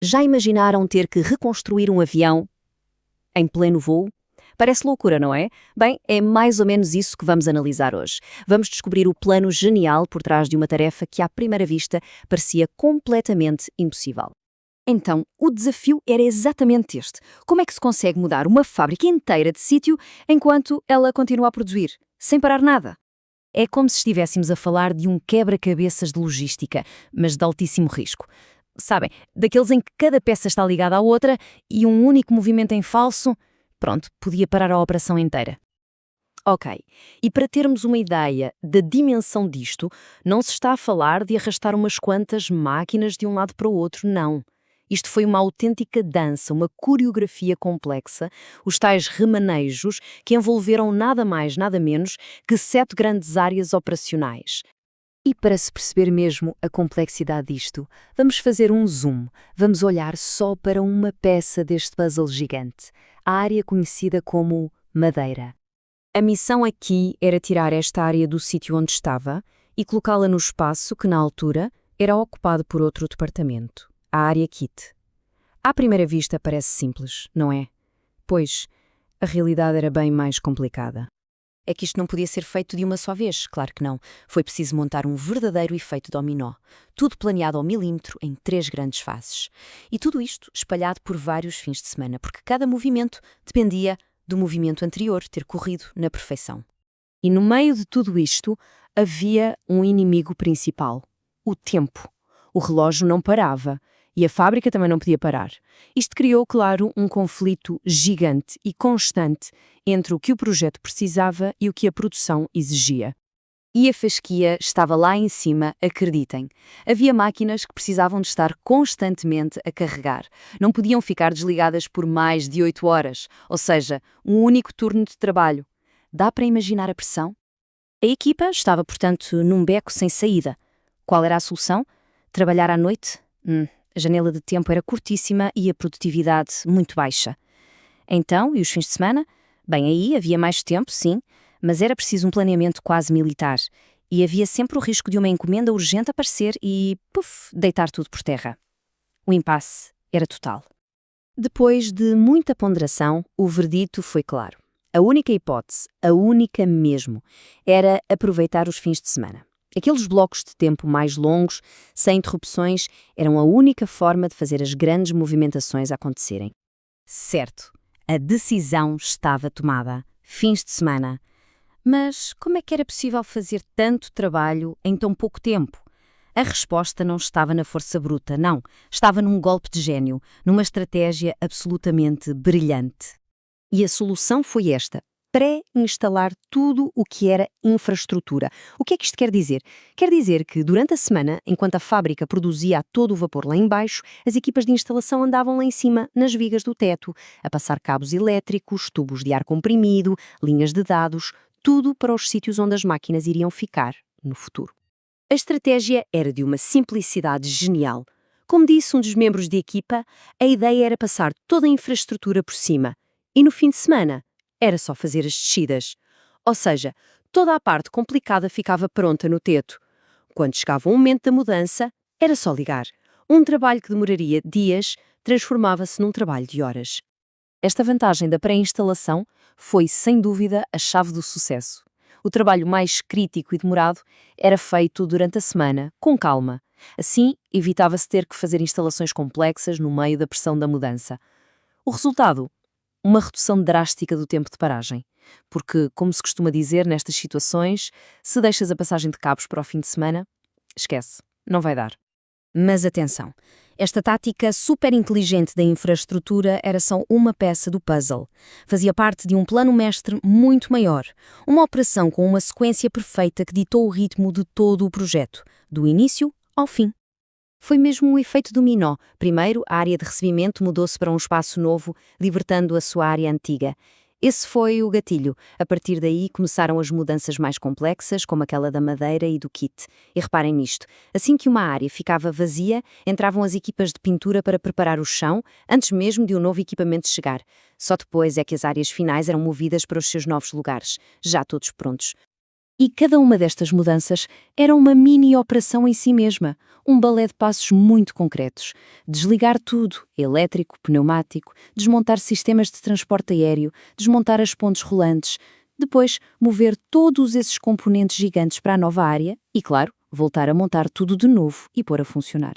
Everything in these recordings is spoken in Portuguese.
Já imaginaram ter que reconstruir um avião em pleno voo? Parece loucura, não é? Bem, é mais ou menos isso que vamos analisar hoje. Vamos descobrir o plano genial por trás de uma tarefa que, à primeira vista, parecia completamente impossível. Então, o desafio era exatamente este. Como é que se consegue mudar uma fábrica inteira de sítio enquanto ela continua a produzir, sem parar nada? É como se estivéssemos a falar de um quebra-cabeças de logística, mas de altíssimo risco. Sabem, daqueles em que cada peça está ligada à outra e um único movimento em falso, pronto, podia parar a operação inteira. Ok, e para termos uma ideia da dimensão disto, não se está a falar de arrastar umas quantas máquinas de um lado para o outro, não. Isto foi uma autêntica dança, uma coreografia complexa, os tais remanejos que envolveram nada mais, nada menos que 7 grandes áreas operacionais. E para se perceber mesmo a complexidade disto, vamos fazer um zoom. Vamos olhar só para uma peça deste puzzle gigante, a área conhecida como madeira. A missão aqui era tirar esta área do sítio onde estava e colocá-la no espaço que, na altura, era ocupado por outro departamento, a área kit. À primeira vista parece simples, não é? Pois, a realidade era bem mais complicada. É que isto não podia ser feito de uma só vez, claro que não. Foi preciso montar um verdadeiro efeito dominó. Tudo planeado ao milímetro em 3 grandes fases. E tudo isto espalhado por vários fins de semana, porque cada movimento dependia do movimento anterior ter corrido na perfeição. E no meio de tudo isto, havia um inimigo principal: o tempo. O relógio não parava. E a fábrica também não podia parar. Isto criou, claro, um conflito gigante e constante entre o que o projeto precisava e o que a produção exigia. E a fasquia estava lá em cima, acreditem. Havia máquinas que precisavam de estar constantemente a carregar. Não podiam ficar desligadas por mais de 8 horas, ou seja, um único turno de trabalho. Dá para imaginar a pressão? A equipa estava, portanto, num beco sem saída. Qual era a solução? Trabalhar à noite? A janela de tempo era curtíssima e a produtividade muito baixa. Então, e os fins de semana? Bem, aí havia mais tempo, sim, mas era preciso um planeamento quase militar. E havia sempre o risco de uma encomenda urgente aparecer e, deitar tudo por terra. O impasse era total. Depois de muita ponderação, o verdito foi claro. A única hipótese, a única mesmo, era aproveitar os fins de semana. Aqueles blocos de tempo mais longos, sem interrupções, eram a única forma de fazer as grandes movimentações acontecerem. Certo, a decisão estava tomada. Fins de semana. Mas como é que era possível fazer tanto trabalho em tão pouco tempo? A resposta não estava na força bruta, não. Estava num golpe de gênio, numa estratégia absolutamente brilhante. E a solução foi esta: pré-instalar tudo o que era infraestrutura. O que é que isto quer dizer? Quer dizer que, durante a semana, enquanto a fábrica produzia a todo o vapor lá embaixo, as equipas de instalação andavam lá em cima, nas vigas do teto, a passar cabos elétricos, tubos de ar comprimido, linhas de dados, tudo para os sítios onde as máquinas iriam ficar no futuro. A estratégia era de uma simplicidade genial. Como disse um dos membros da equipa, a ideia era passar toda a infraestrutura por cima. E no fim de semana, era só fazer as descidas. Ou seja, toda a parte complicada ficava pronta no teto. Quando chegava o momento da mudança, era só ligar. Um trabalho que demoraria dias transformava-se num trabalho de horas. Esta vantagem da pré-instalação foi, sem dúvida, a chave do sucesso. O trabalho mais crítico e demorado era feito durante a semana, com calma. Assim, evitava-se ter que fazer instalações complexas no meio da pressão da mudança. O resultado? Uma redução drástica do tempo de paragem. Porque, como se costuma dizer nestas situações, se deixas a passagem de cabos para o fim de semana, esquece, não vai dar. Mas atenção, esta tática super inteligente da infraestrutura era só uma peça do puzzle. Fazia parte de um plano mestre muito maior. Uma operação com uma sequência perfeita que ditou o ritmo de todo o projeto, do início ao fim. Foi mesmo um efeito dominó. Primeiro, a área de recebimento mudou-se para um espaço novo, libertando a sua área antiga. Esse foi o gatilho. A partir daí começaram as mudanças mais complexas, como aquela da madeira e do kit. E reparem nisto, assim que uma área ficava vazia, entravam as equipas de pintura para preparar o chão, antes mesmo de um novo equipamento chegar. Só depois é que as áreas finais eram movidas para os seus novos lugares, já todos prontos. E cada uma destas mudanças era uma mini operação em si mesma, um balé de passos muito concretos. Desligar tudo, elétrico, pneumático, desmontar sistemas de transporte aéreo, desmontar as pontes rolantes, depois mover todos esses componentes gigantes para a nova área e, claro, voltar a montar tudo de novo e pôr a funcionar.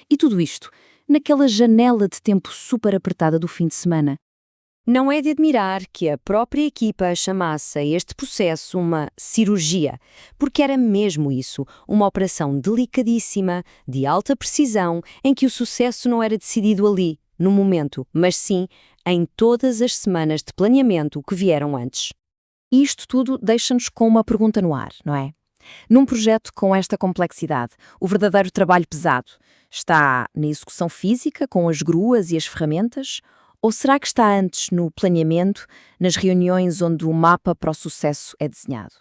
E tudo isto, naquela janela de tempo super apertada do fim de semana. Não é de admirar que a própria equipa chamasse a este processo uma cirurgia, porque era mesmo isso, uma operação delicadíssima, de alta precisão, em que o sucesso não era decidido ali, no momento, mas sim em todas as semanas de planeamento que vieram antes. E isto tudo deixa-nos com uma pergunta no ar, não é? Num projeto com esta complexidade, o verdadeiro trabalho pesado está na execução física, com as gruas e as ferramentas? Ou será que está antes no planeamento, nas reuniões onde o mapa para o sucesso é desenhado?